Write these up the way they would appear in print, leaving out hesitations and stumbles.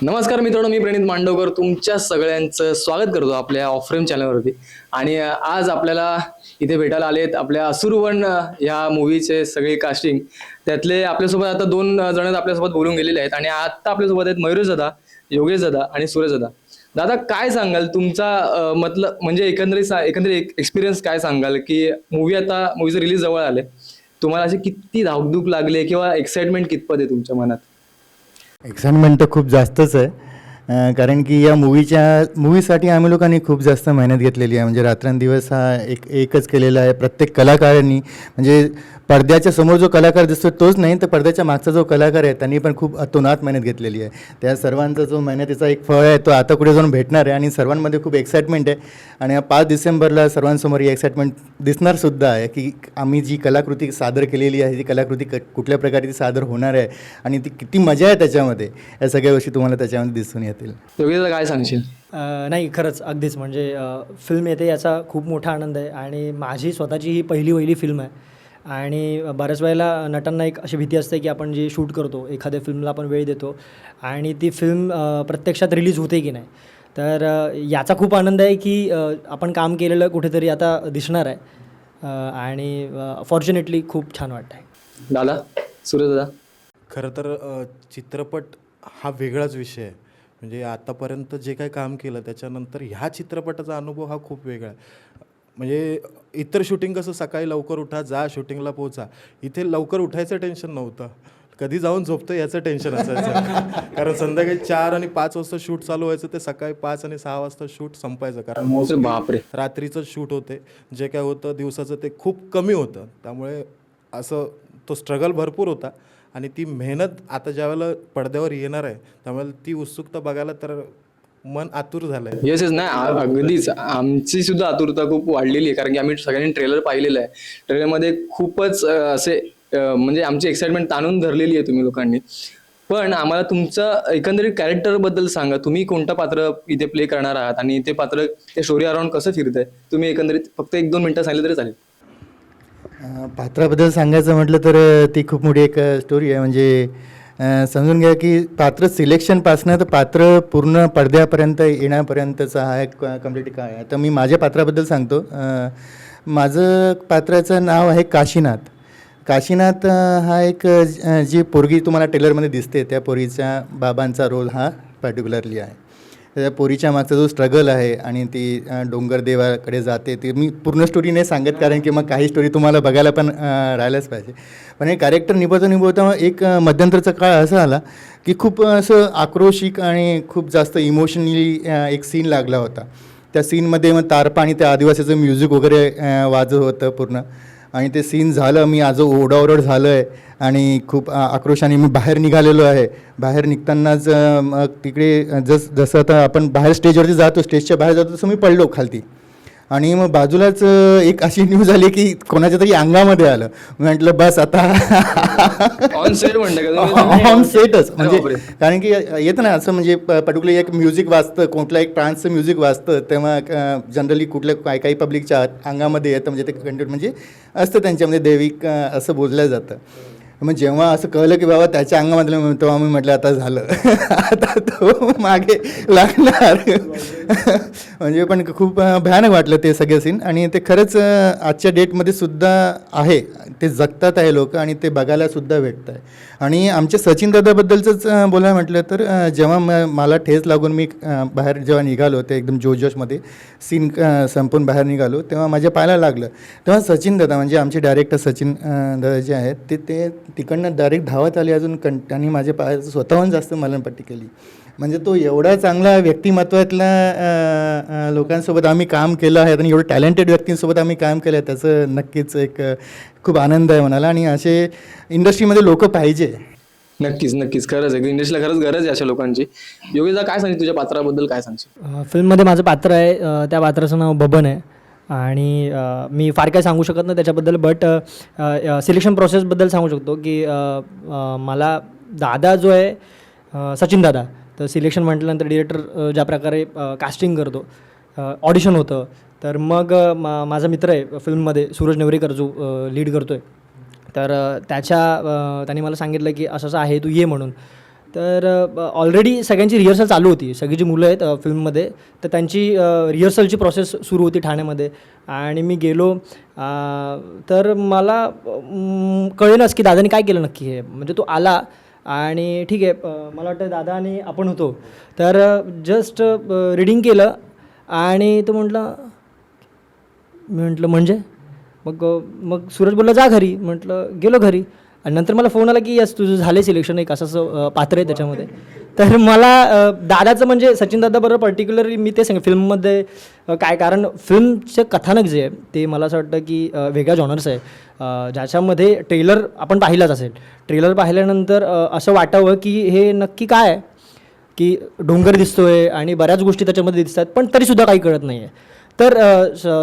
नमस्कार मित्रांनो, मी प्रणित मांडवकर तुमच्या सगळ्यांचं स्वागत करतो आपल्या ऑफ फ्रेम चॅनलवरती. आणि आज आपल्याला इथे भेटायला आलेत आपल्या असुरवन या मूवीचे सगळे कास्टिंग. त्यातले आपल्यासोबत आता 2 जण आपल्यासोबत बोलून गेलेले आहेत आणि आता आपल्यासोबत आहेत मयुरेश दादा, योगेश दादा आणि सुरेश दादा. दादा, काय सांगाल तुमचा मतलब म्हणजे एकंदरीत एक्सपिरियन्स काय सांगाल की मूवीचं रिलीज जवळ आले, तुम्हाला अशी किती धाकधूक लागले किंवा एक्साइटमेंट कितपत आहे तुमच्या मनात? एक्साइटमेंट तर खूप जास्तच आहे. कारण की या मूवीसाठी आम्ही लोकांनी खूप जास्त मेहनत घेतलेली आहे. म्हणजे रात्रंदिवस हा एकच केलेला आहे प्रत्येक कलाकारांनी. म्हणजे पडद्याच्या समोर जो कलाकार दिसतो तोच नाही, तर पडद्याच्या मागचा जो कलाकार आहे त्यांनी पण खूप अतोनात मेहनत घेतलेली आहे. त्या सर्वांचा जो मेहनतीचा एक फळ आहे तो आता कुठे जाऊन भेटणार आहे आणि सर्वांमध्ये खूप एक्साइटमेंट आहे. आणि 5 डिसेंबरला सर्वांसमोर ही एक्साइटमेंट दिसणारसुद्धा आहे की आम्ही जी कलाकृती सादर केलेली आहे ती कलाकृती कुठल्या प्रकारे ती सादर होणार आहे आणि ती किती मजा आहे त्याच्यामध्ये, या सगळ्या गोष्टी तुम्हाला त्याच्यामध्ये दिसून येतील. योगेश, काय सांगशील? नाही, खरंच अगदीच म्हणजे फिल्म येते याचा खूप मोठा आनंद आहे. आणि माझी स्वतःची ही पहिली फिल्म आहे. आणि बऱ्याच वेळेला नटांना एक अशी भीती असते की आपण जे शूट करतो एखाद्या फिल्मला आपण वेळ देतो आणि ती फिल्म प्रत्यक्षात रिलीज होते की नाही. तर याचा खूप आनंद आहे की आपण काम केलेलं कुठेतरी आता दिसणार आहे. आणि फॉर्च्युनेटली खूप छान वाटतं आहे. दादा, सुरेश दादा. खरं तर चित्रपट हा वेगळाच विषय आहे. म्हणजे आतापर्यंत जे काही काम केलं त्याच्यानंतर ह्या चित्रपटाचा अनुभव हा खूप वेगळा आहे. म्हणजे इतर शूटिंग कसं सकाळी लवकर उठा, जा शूटिंगला पोहोचा, इथे लवकर उठायचं टेन्शन नव्हतं, कधी जाऊन झोपतं याचं टेन्शन असायचं. कारण संध्याकाळी 4 आणि 5 वाजता शूट चालू व्हायचं, ते सकाळी 5 आणि 6 वाजता शूट संपायचं. कारण बापरे, रात्रीचं शूट होते, जे काय होतं दिवसाचं ते खूप कमी होतं. त्यामुळे असं तो स्ट्रगल भरपूर होता. आणि ती मेहनत आता ज्यावेळेला पडद्यावर येणार आहे त्यामुळे ती उत्सुकता बघायला तर मन आतुर झालं आहे. येस नाही, अगदीच आमची सुद्धा आतुरता खूप वाढलेली आहे. कारण की आम्ही सगळ्यांनी ट्रेलर पाहिलेलं आहे. ट्रेलरमध्ये खूपच असे म्हणजे आमची एक्साइटमेंट ताणून धरलेली आहे तुम्ही लोकांनी. पण आम्हाला तुमचं एकंदरीत कॅरेक्टरबद्दल सांगा. तुम्ही कोणतं पात्र इथे प्ले करणार आहात आणि ते पात्र ते स्टोरी अराउंड कसं फिरतंय? तुम्ही एकंदरीत फक्त 1-2 मिनिटं सांगितलं तरी चालेल. पात्राबद्दल सांगायचं म्हटलं तर ती खूप मोठी एक स्टोरी आहे. म्हणजे समजून घ्या की पात्र सिलेक्शनपासनं तर पात्र पूर्ण पडद्यापर्यंत येण्यापर्यंतचा हा एक कम्प्लीट काय आहे. तर मी माझ्या पात्राबद्दल सांगतो. माझं पात्राचं नाव आहे काशीनाथ. काशीनाथ हा एक जी पोरगी तुम्हाला ट्रेलरमध्ये दिसते त्या पोरीच्या बाबांचा रोल हा पर्टिक्युलरली आहे. त्या पोरीच्या मागचा जो स्ट्रगल आहे आणि ती डोंगरदेवाकडे जाते, ते मी पूर्ण स्टोरी नाही सांगत कारण की मग काही स्टोरी तुम्हाला बघायला पण राहिल्याच पाहिजे. पण हे कॅरेक्टर निभवता एक मध्यंतरचा काळ असा आला की खूप असं आक्रोशिक आणि खूप जास्त इमोशनली एक सीन लागला होता. त्या सीनमध्ये मग तारपा आणि त्या आदिवासीचं म्युझिक वगैरे वाजत होतं पूर्ण. आणि ते सीन झालं, मी आज ओरडाओरड झालं आहे आणि खूप आक्रोशाने मी बाहेर निघालेलो आहे. बाहेर निघतानाच मग तिकडे जसं आता आपण बाहेर स्टेजवरती जातो, स्टेजच्या बाहेर जातो, तसं मी पडलो खालती. आणि मग बाजूलाच एक अशी न्यूज आली की कोणाच्या तरी अंगामध्ये आलं. म्हटलं बस आता ऑन सेट ऑन सेटच. म्हणजे कारण की येतं ना असं, म्हणजे पर्टिक्युलर एक म्युझिक वाजतं, कुठलं एक ट्रान्सचं म्युझिक वाजतं, तेव्हा जनरली कुठल्या काही पब्लिकच्या अंगामध्ये येतं. म्हणजे ते कंटेंट म्हणजे असतं त्यांच्यामध्ये दैविक असं बोललं जातं. मग जेव्हा असं कळलं की बाबा त्याच्या अंगामधलं, तेव्हा आम्ही म्हटलं आता झालं आता तो मागे लागणार. म्हणजे पण खूप भयानक वाटलं ते सगळे सीन. आणि ते खरंच आजच्या डेटमध्ये सुद्धा आहे, ते जगतात आहे लोक आणि ते बघायलासुद्धा भेटत आहे. आणि आमच्या सचिन दादाबद्दलचंच बोलायला म्हटलं तर जेव्हा मला ठेस लागून मी बाहेर जेव्हा निघालो, ते एकदम जोशमध्ये सीन संपून बाहेर निघालो, तेव्हा माझ्या पायाला लागलं. तेव्हा सचिन दादा म्हणजे आमचे डायरेक्टर सचिन दादा जे आहेत ते तिकडनं डायरेक्ट धावत आले अजून त्यांनी माझ्या पायाचं स्वतःहून जास्त मलमपट्टी केली. म्हणजे तो एवढा चांगला व्यक्तिमत्वातल्या लोकांसोबत आम्ही काम केलं आहे आणि एवढं टॅलेंटेड व्यक्तींसोबत आम्ही काम केलं आहे, त्याचं नक्कीच एक खूप आनंद आहे म्हणाला. आणि असे इंडस्ट्रीमध्ये लोक पाहिजे. नक्कीच खरंच आहे, इंडस्ट्रीला खरंच गरज आहे अशा लोकांची. योगेशदा, काय सांगशील तुझ्या पात्राबद्दल? काय सांगशील? फिल्ममध्ये माझं पात्र आहे, त्या पात्राचं नाव बबन आहे. आणि मी फार काय सांगू शकत नाही त्याच्याबद्दल, बट सिलेक्शन प्रोसेसबद्दल सांगू शकतो की मला दादा जो आहे सचिन दादा, तर सिलेक्शन म्हटल्यानंतर डिरेक्टर ज्या प्रकारे कास्टिंग करतो, ऑडिशन होतं, तर मग माझा मित्र आहे फिल्ममध्ये सूरज नेवरेकर जो लीड करतो आहे, तर त्याने मला सांगितलं की असं आहे, तू ये म्हणून. तर ऑलरेडी सगळ्यांची रिहर्सल चालू होती. सगळी जी मुलं आहेत फिल्ममध्ये, तर त्यांची रिहर्सलची प्रोसेस सुरू होती ठाण्यामध्ये. आणि मी गेलो, तर मला कळेनच की दादाने काय केलं नक्की हे. म्हणजे तो आला आणि ठीक आहे, मला वाटतं दादा आणि आपण होतो, तर जस्ट रीडिंग केलं आणि तो म्हटलं, मी म्हटलं म्हणजे मग मग सूरज बोलला जा घरी. म्हटलं गेलो घरी. आणि नंतर मला फोन आला की यस तुझं झालं सिलेक्शन, एक असं पात्र आहे त्याच्यामध्ये. तर मला दादाचं म्हणजे सचिन दादाबरोबर पर्टिक्युलरली मी ते सांग फिल्ममध्ये काय, कारण फिल्मचं कथानक जे आहे ते मला असं वाटतं की वेगळ्या जॉनर्स आहे, ज्याच्यामध्ये ट्रेलर आपण पाहिलाच असेल. ट्रेलर पाहिल्यानंतर असं वाटावं की हे नक्की काय आहे, की डोंगर दिसतोय आणि बऱ्याच गोष्टी त्याच्यामध्ये दिसतात, पण तरीसुद्धा काही कळत नाही आहे. तर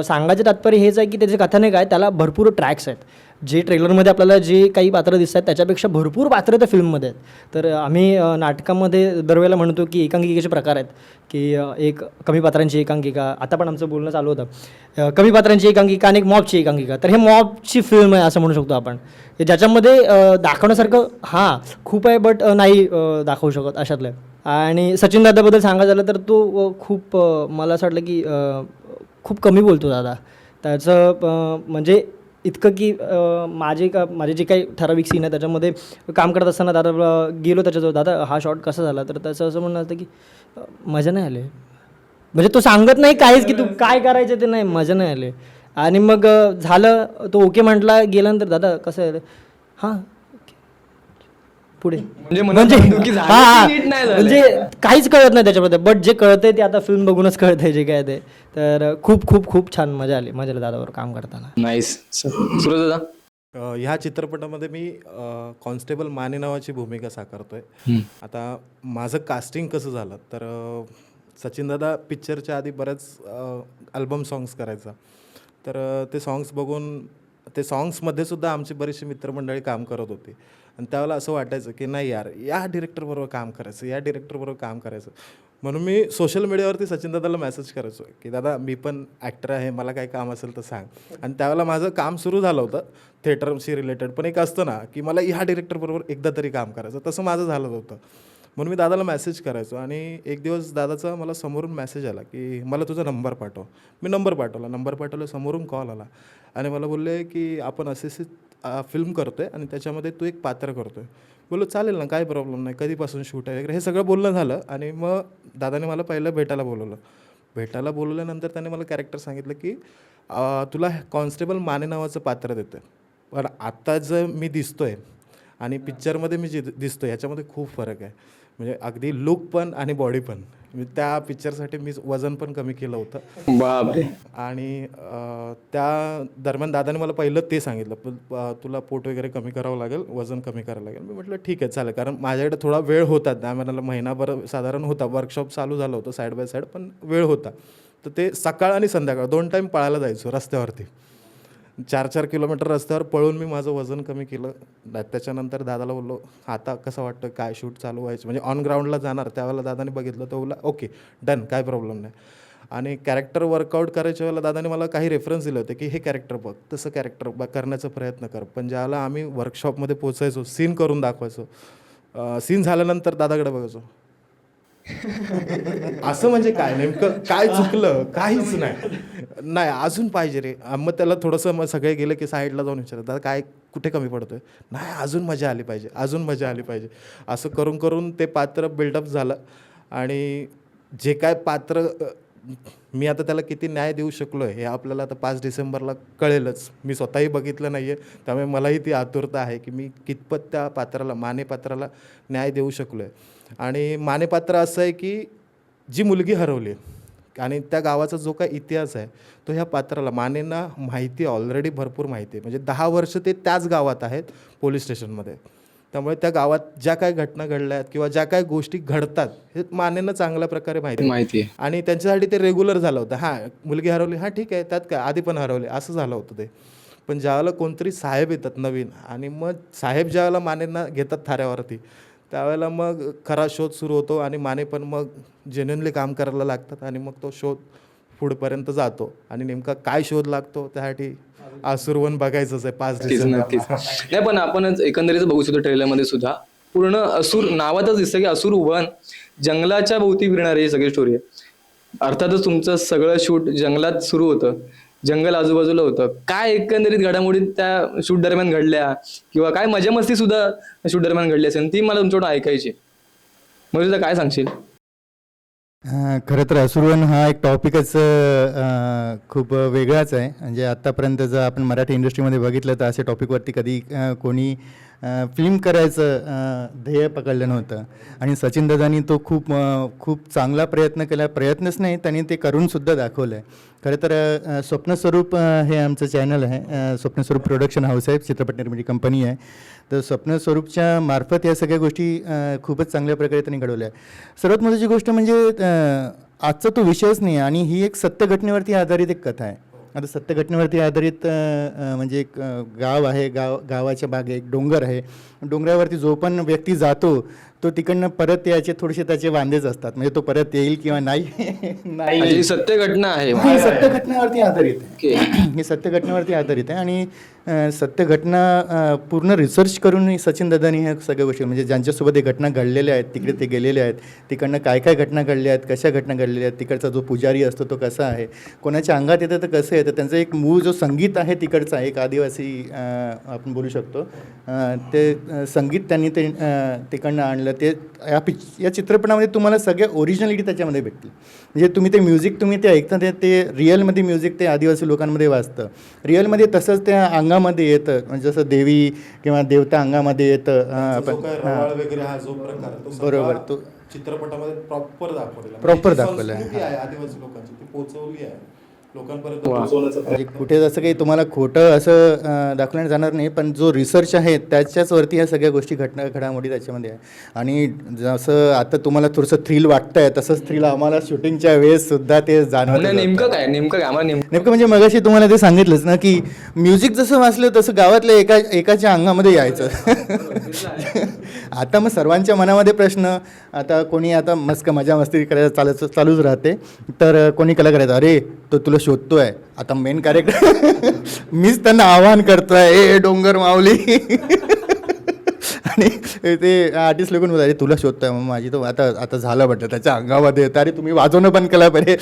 सांगायचं तात्पर्य हेच आहे की त्याचे कथानक आहे, त्याला भरपूर ट्रॅक्स आहेत. जे ट्रेलरमध्ये आपल्याला जे काही पात्र दिसतात त्याच्यापेक्षा भरपूर पात्र त्या फिल्ममध्ये आहेत. तर आम्ही नाटकामध्ये दरवेळेला म्हणतो की एकांकिकेचे प्रकार आहेत, की एक कमी पात्रांची एकांकिका, आता पण आमचं बोलणं चालू होतं, कमी पात्रांची एकांकिका आणि एक मॉबची एकांकिका. तर हे मॉबची फिल्म आहे असं म्हणू शकतो आपण, ज्याच्यामध्ये दाखवण्यासारखं खूप आहे, बट नाही दाखवू शकत अशातलं. आणि सचिन दादाबद्दल सांगायचं झालं तर तो खूप मला असं वाटलं की खूप कमी बोलतो दादा. त्याचं म्हणजे इतकं की माझे जे काही ठराविक सीन आहे त्याच्यामध्ये काम करत असताना दादा गेलो त्याच्याजवळ, दादा हा शॉट कसा झाला, तर त्याचं असं म्हणणं असतं की मजा नाही आले. म्हणजे तो सांगत नाही काहीच की तू काय करायचं ते, नाही मजा नाही आले. आणि मग झालं, तो ओके म्हटला. गेल्यानंतर दादा कसं आहे, हां पुढे म्हणजे म्हणजे काहीच कळत नाही त्याच्यामध्ये, बट जे कळतंय ते आता फिल्म बघूनच कळतंय जे काय ते. तर खूप खूप खूप छान मजा आली दादावर काम करताना. नाईस. सूरज दादा, ह्या चित्रपटामध्ये मी कॉन्स्टेबल माने नावाची भूमिका साकारतोय. आता माझं कास्टिंग कसं झालं तर सचिनदादा पिक्चरच्या आधी बऱ्याच अल्बम सॉंग्स करायचा. तर ते सॉंग्स बघून ते सॉंग्समध्ये सुद्धा आमची बरीचशी मित्रमंडळी काम करत होती. आणि त्यावेळेला असं वाटायचं की नाही यार, या डिरेक्टरबरोबर काम करायचं, या डिरेक्टरबरोबर काम करायचं. म्हणून मी सोशल मीडियावरती सचिनदादाला मेसेज करायचो की दादा मी पण ॲक्टर आहे, मला काय काम असेल तर सांग. आणि त्यावेळेला माझं काम सुरू झालं होतं थिएटरशी रिलेटेड, पण एक असतं ना की मला ह्या डिरेक्टरबरोबर एकदा तरी काम करायचं, तसं माझं झालं होतं. म्हणून मी दादाला मेसेज करायचो. आणि एक दिवस दादाचा मला समोरून मेसेज आला की मला तुझा नंबर पाठव. मी नंबर पाठवला, समोरून कॉल आला आणि मला बोलले की आपण असे फिल्म करतो आहे आणि त्याच्यामध्ये तू एक पात्र करतो आहे. बोललो चालेल ना, काय प्रॉब्लेम नाही, कधीपासून शूट आहे वगैरे हे सगळं बोलणं झालं. आणि मग दादाने मला पहिलं भेटायला बोलवल्यानंतर त्याने मला कॅरेक्टर सांगितलं की तुला कॉन्स्टेबल माने नावाचं पात्र देतं, पण आत्ता जर मी दिसतो आहे आणि पिक्चरमध्ये मी जे दिसतो ह्याच्यामध्ये खूप फरक आहे. म्हणजे अगदी लुक पण आणि बॉडी पण. त्या पिक्चरसाठी मी वजन पण कमी केलं होतं. बापरे. आणि त्या दरम्यान दादाने मला पहिलं ते सांगितलं तुला पोट वगैरे कमी करावं लागेल, वजन कमी करावं लागेल. मी म्हटलं ठीक आहे चालेल, कारण माझ्याकडे थोडा वेळ होता, त्यामध्ये महिनाभर साधारण होता. वर्कशॉप चालू झालं होतं साईड बाय साईड, पण वेळ होता. तर ते सकाळ आणि संध्याकाळ 2 टाईम पळायला जायचो रस्त्यावरती. 4-4 किलोमीटर रस्त्यावर पळून मी माझं वजन कमी केलं. त्याच्यानंतर दादाला बोललो आता कसं वाटतं, काय शूट चालू व्हायचं, म्हणजे ऑन ग्राउंडला जाणार. त्यावेळेला दादाने बघितलं तर बोलला ओके डन, काय प्रॉब्लेम नाही. आणि कॅरेक्टर वर्कआउट करायच्या वेळेला दादाने मला काही रेफरन्स दिले होते की हे कॅरेक्टर बघ, तसं कॅरेक्टर करण्याचा प्रयत्न कर. पण ज्यावेळेला आम्ही वर्कशॉपमध्ये पोचायचो, सीन करून दाखवायचो, सीन झाल्यानंतर दादाकडे बघायचो असं म्हणजे काय, नेमकं काय चुकलं, काहीच नाही अजून पाहिजे रे. मग त्याला थोडंसं मग सगळे गेले की साईडला जाऊन विचारत दादा काय कुठे कमी पडतोय, नाही अजून मजा आली पाहिजे. असं करून करून ते पात्र बिल्डअप झालं. आणि जे काय पात्र मी आता त्याला किती न्याय देऊ शकलो आहे हे आपल्याला आता 5 डिसेंबरला कळेलच. मी स्वतःही बघितलं नाही आहे, त्यामुळे मलाही ती आतुरता आहे की मी कितपत त्या पात्राला, माने पात्राला न्याय देऊ शकलो आहे. आणि माने पात्र असं आहे की जी मुलगी हरवली आणि त्या गावाचा जो काही इतिहास आहे तो ह्या पात्राला, मानेंना माहिती ऑलरेडी भरपूर माहिती आहे. म्हणजे 10 वर्ष ते त्याच गावात आहेत पोलीस स्टेशनमध्ये. त्यामुळे त्या गावात ज्या काही घटना घडल्या आहेत किंवा ज्या काही गोष्टी घडतात हे मानेंना चांगल्या प्रकारे माहिती आहे. आणि त्यांच्यासाठी ते रेग्युलर झालं होतं. हां मुलगी हरवली, हां ठीक आहे, त्यात काय, आधी पण हरवले, असं झालं होतं ते. पण ज्यावेळेला कोणतरी साहेब येतात नवीन आणि मग साहेब ज्यावेळेला मानेंना घेतात थाऱ्यावरती, त्यावेळेला मग खरा शोध सुरू होतो. आणि माने पण मग जेन्युनली काम करायला लागतात आणि मग तो शोध पुढपर्यंत जातो. आणि नेमका काय शोध लागतो त्यासाठी आसुरवन बघायचंच आहे 5 डिसेंबर. नक्कीच. नाही पण आपणच एकंदरीत बघू शकतो ट्रेलरमध्ये सुद्धा पूर्ण असुर नावातच दिसतं की असुर वन जंगलाच्या भोवती फिरणारी ही सगळी स्टोरी आहे. अर्थातच तुमचं सगळं शूट जंगलात सुरू होतं, जंगल आजूबाजूला होतं. काय एकंदरीत घडामोडी त्या शूट दरम्यान घडल्या किंवा काय मजा मस्ती सुद्धा शूट दरम्यान घडली असेल ती मला तुमच्याकडून ऐकायची. मग काय सांगशील? खरं तर असुरवन हा एक टॉपिकच खूप वेगळाच आहे. म्हणजे आत्तापर्यंत जर आपण मराठी इंडस्ट्रीमध्ये बघितलं तर अशा टॉपिकवरती कधी कोणी फिल्म करायचं ध्येय पकडलं नव्हतं आणि सचिन दादांनी तो खूप चांगला प्रयत्न केला. प्रयत्नच नाही, त्यांनी ते करूनसुद्धा दाखवलं आहे. खरं तर स्वप्नस्वरूप हे आमचं चॅनल आहे. स्वप्नस्वरूप प्रोडक्शन हाऊस आहे, चित्रपट निर्मिती कंपनी आहे. तर स्वप्नस्वरूपच्या मार्फत या सगळ्या गोष्टी खूपच चांगल्या प्रकारे त्यांनी घडवल्या आहे. सर्वात महत्त्वाची गोष्ट म्हणजे आजचा तो विषयच नाही आणि ही एक सत्य घटनेवरती आधारित एक कथा आहे. आता सत्य घटनेवरती आधारित म्हणजे एक गाव आहे, गावाच्या बागे एक डोंगर आहे. डोंगरावरती जो पण व्यक्ती जातो तो तिकडनं परत यायचे थोडेसे त्याचे वांदेच असतात. म्हणजे तो परत येईल किंवा नाही नाही ही सत्य घटना आहे. ही सत्य घटनेवरती आधारित आहे. Okay. ही सत्य घटनेवरती आधारित आहे आणि सत्य घटना पूर्ण रिसर्च करून सचिन दादांनी ह्या सगळ्या गोष्टी म्हणजे ज्यांच्यासोबत हे घटना घडलेल्या आहेत तिकडे ते गेलेले आहेत, तिकडनं काय काय घटना घडल्या आहेत, कशा घटना घडलेल्या आहेत, तिकडचा जो पुजारी असतो तो कसा आहे, कोणाच्या अंगात येतं तर कसं येतं, त्यांचं एक मूळ जो संगीत आहे तिकडचा एक आदिवासी आपण बोलू शकतो ते संगीत त्यांनी ते तिकडनं आणलं. ते या चित्रपटामध्ये तुम्हाला सगळ्या ओरिजिनॅलिटी त्याच्यामध्ये भेटतील. म्हणजे तुम्ही ते म्युझिक तुम्ही ते ऐकता ते रिअलमध्ये म्युझिक ते आदिवासी लोकांमध्ये वाजतं, रिअलमध्ये तसंच त्या अंगामध्ये येतं. म्हणजे जसं देवी किंवा देवता अंगामध्ये येतं आपण वगैरे हा जो प्रकार तो बरोबर तो चित्रपटामध्ये प्रॉपर दाखवलेला आहे. आदिवासी लोकांची ती पोहोचवली आहे लोकांपर्यंत पोहोचवण्याचा म्हणजे कुठे जसं काही तुम्हाला खोटं असं दाखवण्यात जाणार नाही, पण जो रिसर्च आहे त्याच्याच वरती ह्या सगळ्या गोष्टी घडामोडी त्याच्यामध्ये आहे. आणि जसं आता तुम्हाला थोडंसं थ्रिल वाटतंय तसंच थ्रिल आम्हाला शूटिंगच्या वेळेस सुद्धा ते जाणवलं. नेमकं काय आम्हाला नेमकं म्हणजे मगाशी तुम्हाला ते सांगितलंच ना की म्युझिक जसं वाचलं तसं गावातल्या एकाच्या अंगामध्ये यायचं. आता मग सर्वांच्या मनामध्ये प्रश्न, आता कोणी आता मजा मस्ती करायला चालूच राहते. तर कोणी कला करायचं, अरे तो तुला शोधतोय. आता मेन कॅरेक्टर मीच त्यांना आवाहन करतोय, ए डोंगर माऊली. आणि ते आर्टिस्ट लोकून बोलतात, तुला शोधतोय. मग माझी तो आता झालं म्हटलं त्याच्या अंगामध्ये येतं, अरे तुम्ही वाजवणं बंद केला पाहिजे.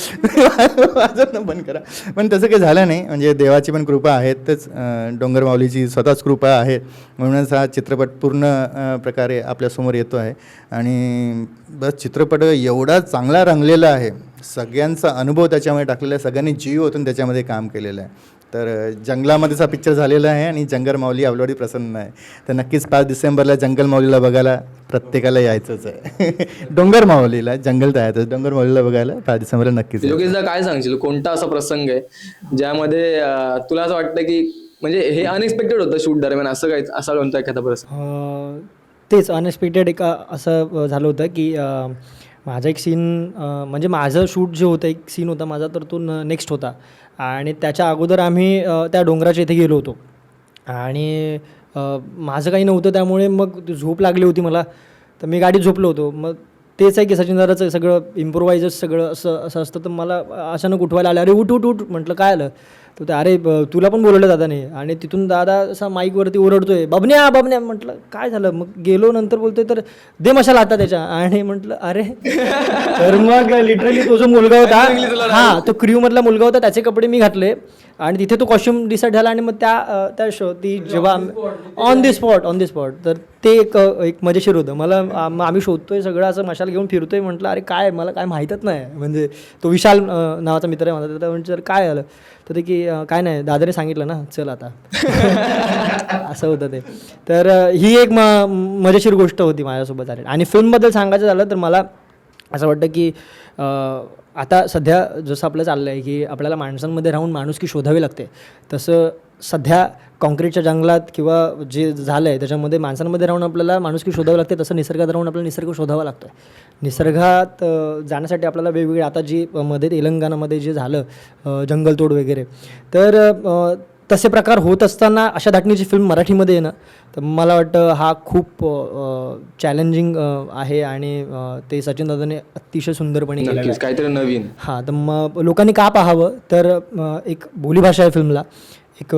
वाजवणं बंद करा. पण तसं काही झालं नाही. म्हणजे देवाची पण कृपा आहेतच, डोंगर माऊलीची स्वतःच कृपा आहे. म्हणूनच हा चित्रपट पूर्ण प्रकारे आपल्यासमोर येतो आहे. आणि बस चित्रपट एवढा चांगला रंगलेला आहे, सगळ्यांचा अनुभव त्याच्यामध्ये टाकलेला आहे, सगळ्यांनी जीव ओतून त्याच्यामध्ये काम केलेलं आहे. तर जंगलामध्येच हा पिक्चर झालेला आहे आणि जंगल माऊली आपल्यावरती प्रसन्न आहे. तर नक्कीच 5 डिसेंबरला जंगल माऊलीला बघायला प्रत्येकाला यायचंच आहे. डोंगर माऊलीला, जंगल तर आहेतच, डोंगर माऊलीला बघायला 5 डिसेंबरला नक्कीच. योगेशदा काय सांगशील, कोणता असा प्रसंग आहे ज्यामध्ये तुला असं वाटतं की म्हणजे हे अनएक्सपेक्टेड होतं शूट दरम्यान, असं काय असा कोणता एखादा प्रसंग? तेच अनएक्सपेक्टेड एक असं झालं होतं की माझा एक सीन म्हणजे माझं शूट जे होतं एक सीन होता माझा, तर तो नेक्स्ट होता. आणि त्याच्या अगोदर आम्ही त्या डोंगराच्या इथे गेलो होतो आणि माझं काही नव्हतं, त्यामुळे मग झोप लागली होती मला. तर मी गाडीत झोपलो होतो. मग तेच आहे की सचिन दादाचं सगळं इम्प्रोवायजर्स सगळं असं असतं. तर मला अचानक उठवायला आलं, अरे उठ उठ उठ म्हटलं काय आलं. तर ते अरे तुला पण बोलवलं दादाने. आणि तिथून दादा असा माईकवरती ओरडतोय, बबन्या बबन्या. म्हटलं काय झालं. मग गेलो, नंतर बोलतोय तर दे मशाला आता त्याच्या. आणि म्हटलं अरे. तर मग लिटरली तो जो मुलगा होता, हां तो क्रूमधला मुलगा होता, त्याचे कपडे मी घातले आणि तिथे तो कॉस्ट्युम डिसाईड झाला. आणि मग त्या ती जेव्हा ऑन दी स्पॉट तर ते एक मजेशीर होतं. मला आम्ही शोधतोय सगळं असं मशाल घेऊन फिरतोय. म्हटलं अरे काय, मला काय माहीतच नाही. म्हणजे तो विशाल नावाचा मित्र आहे माझा. तर म्हणजे तर काय झालं. तर ते की काय नाही, दादाने सांगितलं ना चल आता. असं होतं ते. तर ही एक मजेशीर गोष्ट होती माझ्यासोबत झाली. आणि फिल्मबद्दल सांगायचं झालं तर मला असं वाटतं की आता सध्या जसं आपलं चाललं आहे की आपल्याला माणसांमध्ये राहून माणुसकी शोधावी लागते, तसं सध्या कॉन्क्रीटच्या जंगलात किंवा जे झालं आहे त्याच्यामध्ये माणसांमध्ये राहून आपल्याला माणुसकी शोधावी लागते, तसं निसर्गात राहून आपल्याला निसर्ग शोधावा लागतो आहे. निसर्गात जाण्यासाठी आपल्याला वेगवेगळे आता जी मध्ये तेलंगणामध्ये जे झालं जंगलतोड वगैरे, तर तसे प्रकार होत असताना अशा धाटणीची फिल्म मराठीमध्ये येणं, तर मला वाटतं हा खूप चॅलेंजिंग आहे. आणि ते सचिन दादाने अतिशय सुंदरपणे केलं आहे, काहीतरी नवीन. हां. तर मग लोकांनी का पाहावं, तर एक बोलीभाषा आहे फिल्मला, एक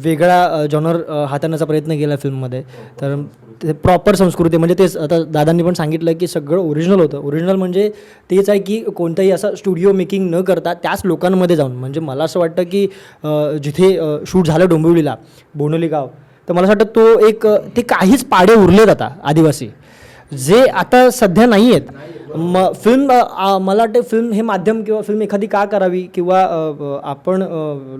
वेगळा जॉनर हाताळण्याचा प्रयत्न केला फिल्ममध्ये. तर ते प्रॉपर संस्कृती म्हणजे तेच आता दादांनी पण सांगितलं की सगळं ओरिजिनल होतं. ओरिजिनल म्हणजे तेच आहे की कोणताही असा स्टुडिओ मेकिंग न करता त्याच लोकांमध्ये जाऊन, म्हणजे मला असं वाटतं की जिथे शूट झालं डोंबिवलीला बोनोली गाव, तर मला असं वाटतं तो एक ते काहीच पाडे उरलेत आता आदिवासी, जे आता सध्या नाही आहेत. फिल्म मला वाटतं फिल्म हे माध्यम किंवा फिल्म एखादी का करावी किंवा आपण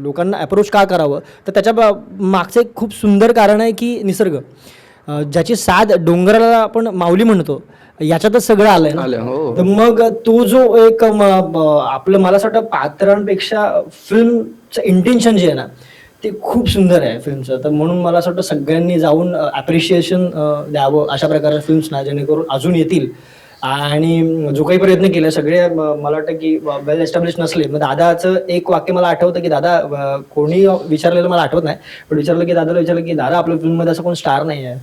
लोकांना अप्रोच का करावं, तर त्याच्या मागचं एक खूप सुंदर कारण आहे की निसर्ग, ज्याची साथ डोंगराला आपण माऊली म्हणतो, याच्यातच सगळं आलंय ना. आलं, हो. तर मग तो जो एक आपलं मला असं वाटतं पात्रांपेक्षा फिल्मचं इंटेन्शन जे आहे ना ते खूप सुंदर आहे फिल्मचं. तर म्हणून मला असं वाटतं सगळ्यांनी जाऊन ॲप्रिशिएशन द्यावं अशा प्रकारच्या फिल्म्सना, जेणेकरून अजून येतील. आणि जो काही प्रयत्न केला सगळे मला वाटतं की वेल एस्टॅब्लिश नसले. मग दादाचं एक वाक्य मला आठवतं की दादा कोणी विचारलेलं मला आठवत नाही, पण विचारलं की दादाला विचारलं की दादा आपल्या फिल्ममध्ये असं कोण स्टार नाही आहे,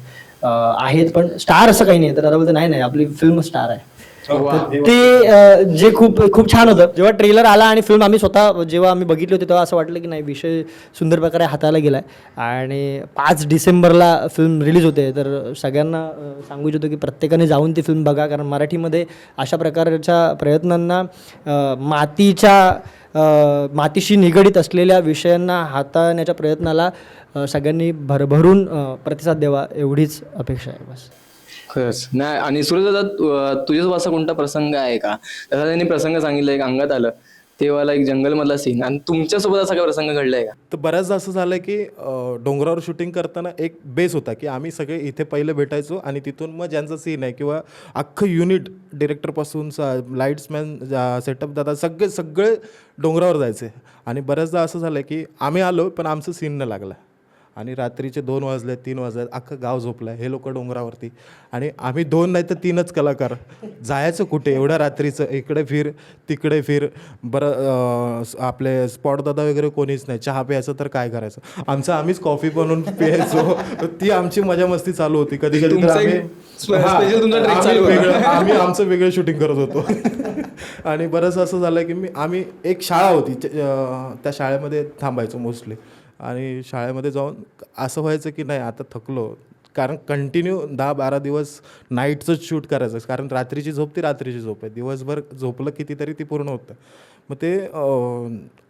आहेत पण स्टार असं काही नाही. तर दादा बोलतो नाही नाही आपली फिल्म स्टार आहे. ते जे खूप खूप छान होतं. जेव्हा ट्रेलर आला आणि फिल्म आम्ही स्वतः जेव्हा आम्ही बघितली होती तेव्हा असं वाटलं की नाही विषय सुंदर प्रकारे हाताळला गेला आहे. आणि 5 डिसेंबरला फिल्म रिलीज होते. तर सगळ्यांना सांगू इच्छितो की प्रत्येकाने जाऊन ती फिल्म बघा, कारण मराठीमध्ये अशा प्रकारच्या प्रयत्नांना मातीशी निगडीत असलेल्या विषयांना हाताळण्याच्या प्रयत्नाला सगळ्यांनी भरभरून प्रतिसाद द्यावा एवढीच अपेक्षा आहे बस. खरंच नाही. आणि सूरज दादा तुझ्यासोबत असा कोणता प्रसंग आहे का, तसा त्यांनी प्रसंग सांगितलं एक अंगात आलं तेव्हाला एक जंगलमधला सीन, आणि तुमच्यासोबत असा काय प्रसंग घडलाय का? तर बऱ्याचदा असं झालं की डोंगरावर शूटिंग करताना एक बेस होता की आम्ही सगळे इथे पहिले भेटायचो आणि तिथून मग ज्यांचा सीन आहे किंवा अख्खं युनिट डिरेक्टरपासून लाईट्समॅन सेटअप दादा सगळे डोंगरावर जायचे. आणि बऱ्याचदा असं झालं की आम्ही आलो पण आमचं सीन न लागला आणि रात्रीचे 2 वाजले 3 वाजले, अख्खं गाव झोपलं आहे, हे लोक डोंगरावरती आणि आम्ही 2 नाही तर 3च कलाकार. जायचं कुठे एवढ्या रात्रीचं, इकडे फिर तिकडे फिर. बरं आपले स्पॉट दादा वगैरे कोणीच नाही, चहा प्यायचं तर काय करायचं, आमचं आम्हीच कॉफी बनवून प्यायचो. ती आमची मजा मस्ती चालू होती. कधी कधी तर आम्ही आमचं वेगळं शूटिंग करत होतो. आणि बरंच असं झालं की आम्ही एक शाळा होती त्या शाळेमध्ये थांबायचो मोस्टली. आणि शाळेमध्ये जाऊन असं व्हायचं की नाही आता थकलो, कारण कंटिन्यू 10-12 दिवस नाईटचंच शूट करायचं, कारण रात्रीची झोप ती रात्रीची झोप आहे, दिवसभर झोपलं कितीतरी ती पूर्ण होतं. मग ते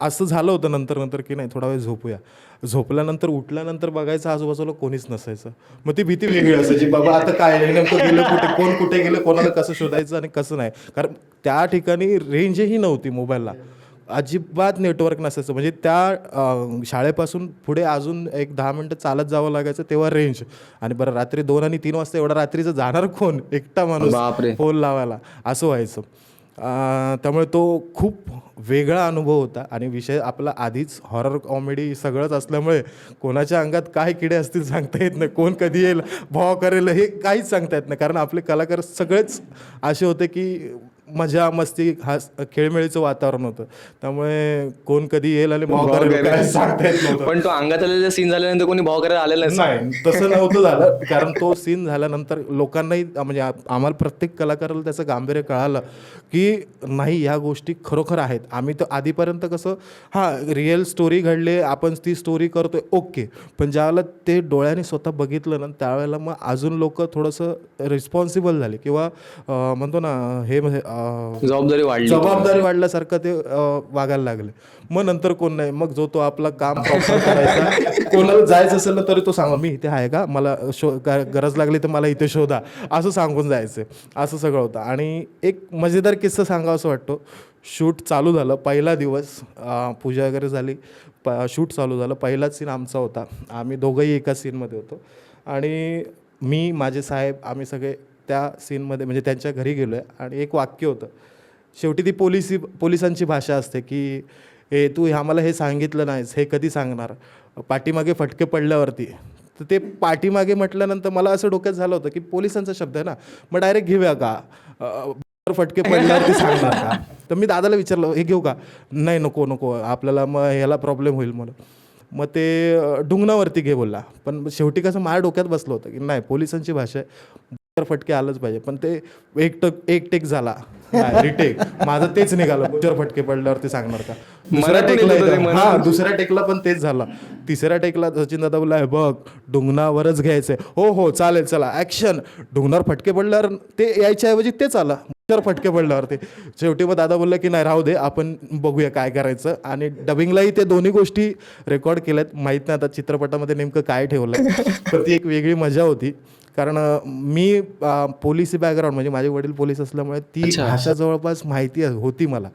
असं झालं होतं नंतर की नाही थोडा वेळ झोपूया. झोपल्यानंतर उठल्यानंतर बघायचं आजूबाजूला कोणीच नसायचं. मग ती भीती वेगळी असायची, बाबा आता काय नेमकं गेलं कुठे, कोण कुठे गेलं, कोणाला कसं शोधायचं आणि कसं नाही, कारण त्या ठिकाणी रेंजही नव्हती मोबाईलला, अजिबात नेटवर्क नसायचं. म्हणजे त्या शाळेपासून पुढे अजून एक 10 मिनटं चालत जावं लागायचं तेव्हा रेंज. आणि बरं रात्री 2 आणि 3 वाजता एवढा रात्रीचं जाणार कोण, एकटा माणूस फोन लावायला, असं व्हायचं. त्यामुळे तो खूप वेगळा अनुभव होता. आणि विषय आपला आधीच हॉरर कॉमेडी सगळंच असल्यामुळे कोणाच्या अंगात काय किडे असतील सांगता येत नाही, कोण कधी येईल भाव करेल हे काहीच सांगता येत नाही, कारण आपले कलाकार सगळेच असे होते की मजा मस्ती खेळमेळीचं वातावरण होतं. त्यामुळे कोण कधी येईल आणि भाव करायला सांगता येत नव्हतं. पण तो अंगात आलेला सीन झाल्यानंतर कोणी भाव करायला आलेला नाही, तसं नव्हतं झालं, कारण तो सीन झाल्यानंतर लोकांनाही म्हणजे आम्हाला प्रत्येक कलाकाराला त्याचं गांभीर्य कळालं की नाही ह्या गोष्टी खरोखर आहेत. आम्ही तर आधीपर्यंत कसं रिअल स्टोरी घडले आपण ती स्टोरी करतोय ओके, पण ज्यावेळेला ते डोळ्याने स्वतः बघितलं ना त्यावेळेला मग अजून लोक थोडंसं रिस्पॉन्सिबल झाले किंवा म्हणतो ना हे जबाबदारी वाढल्यासारखं ते वागायला लागले. मग नंतर कोण नाही, मग जो तो आपला काम प्रॉपर करायचा. कोणाला जायचं असेल ना तरी तो सांगा मी इथे आहे का, मला गरज लागली तर मला इथे शोधा, असं सांगून जायचं. असं सगळं होतं. आणि एक मजेदार किस्सा सांगावा असं वाटतो. शूट चालू झालं, पहिला दिवस पूजा वगैरे झाली, शूट चालू झालं, पहिलाच सीन आमचा होता. आम्ही दोघंही एका सीनमध्ये होतो आणि मी माझे साहेब आम्ही सगळे त्या सीनमध्ये म्हणजे त्यांच्या घरी गेलो आहे. आणि एक वाक्य होतं शेवटी, ती पोलिसांची भाषा असते की तू आम्हाला हे सांगितलं नाहीस, हे कधी सांगणार, पाठीमागे फटके पडल्यावरती. तर ते पाठीमागे म्हटल्यानंतर मला असं डोक्यात झालं होतं की पोलिसांचा शब्द आहे ना, मग डायरेक्ट घेऊया का, फटके पडल्यावरती सांगणार का. तर मी दादाला विचारलं हे घेऊ का, नाही नको आपल्याला मग ह्याला प्रॉब्लेम होईल म्हणून. मग ते ढुंगणावरती घे बोलला. पण शेवटी कसं माझ्या डोक्यात बसलं होतं की नाही पोलिसांची भाषा आहे, फटके आलंच पाहिजे, पण ते एक टेक झाला रिटेक माझं तेच निघालं. बुचर फटके पडल्यावरती सांगणार का? दुसऱ्या मनातून टेकला येत होतं ते, एकदम- मनातून. हा दुसऱ्या टेकला पण तेच झालं. तिसऱ्या टेकला सचिन दादा बोलला, "हे बघ ढुंगणावरच घ्यायचंय." हो हो चालेल, चला ऍक्शन. ढुंगणावर फटके पडल्यावर ते यायच्या ऐवजी तेच आलं, बुचर फटके पडल्यावरती. शेवटी मग दादा बोलला की नाही राहू दे, आपण बघूया काय करायचं. आणि डबिंगलाही ते दोन्ही गोष्टी रेकॉर्ड केल्यात. माहित नाही आता चित्रपटामध्ये नेमकं काय ठेवलं, पण ती एक वेगळी मजा होती. कारण मी पोलिसी बॅकग्राऊंड, म्हणजे माझे वडील पोलीस असल्यामुळे ती अच्छा. भाषा जवळपास माहिती होती मला.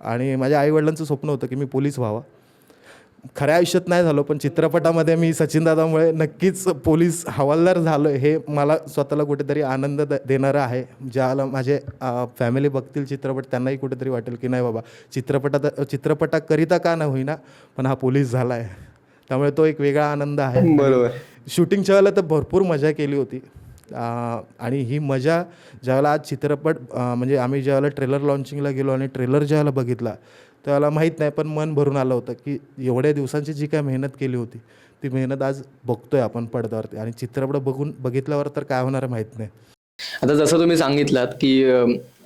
आणि माझ्या आईवडिलांचं स्वप्न होतं की मी पोलीस व्हावा. खऱ्या आयुष्यात नाही झालो, पण चित्रपटामध्ये मी सचिनदादामुळे नक्कीच पोलीस हवालदार झालो. हे मला स्वतःला कुठेतरी आनंद देणारं आहे. ज्याला माझे फॅमिली बघतील चित्रपट, त्यांनाही कुठेतरी वाटेल की नाही बाबा, चित्रपटाकरिता का न होईना, पण हा पोलीस झाला आहे. त्यामुळे तो एक वेगळा आनंद आहे. बरोबर. शूटिंगच्या वेळेला तर भरपूर मजा केली होती. आणि ही मजा ज्यावेळेला आज चित्रपट म्हणजे आम्ही ज्यावेळेला ट्रेलर लॉन्चिंगला गेलो आणि ट्रेलर ज्यावेळेला बघितला त्यावेळेला माहीत नाही, पण मन भरून आलं होतं की एवढ्या दिवसांची जी काय मेहनत केली होती ती मेहनत आज बघतोय आपण पडद्यावरती. आणि चित्रपट बघितल्यावर तर काय होणार आहे माहीत नाही. आता जसं तुम्ही सांगितलात की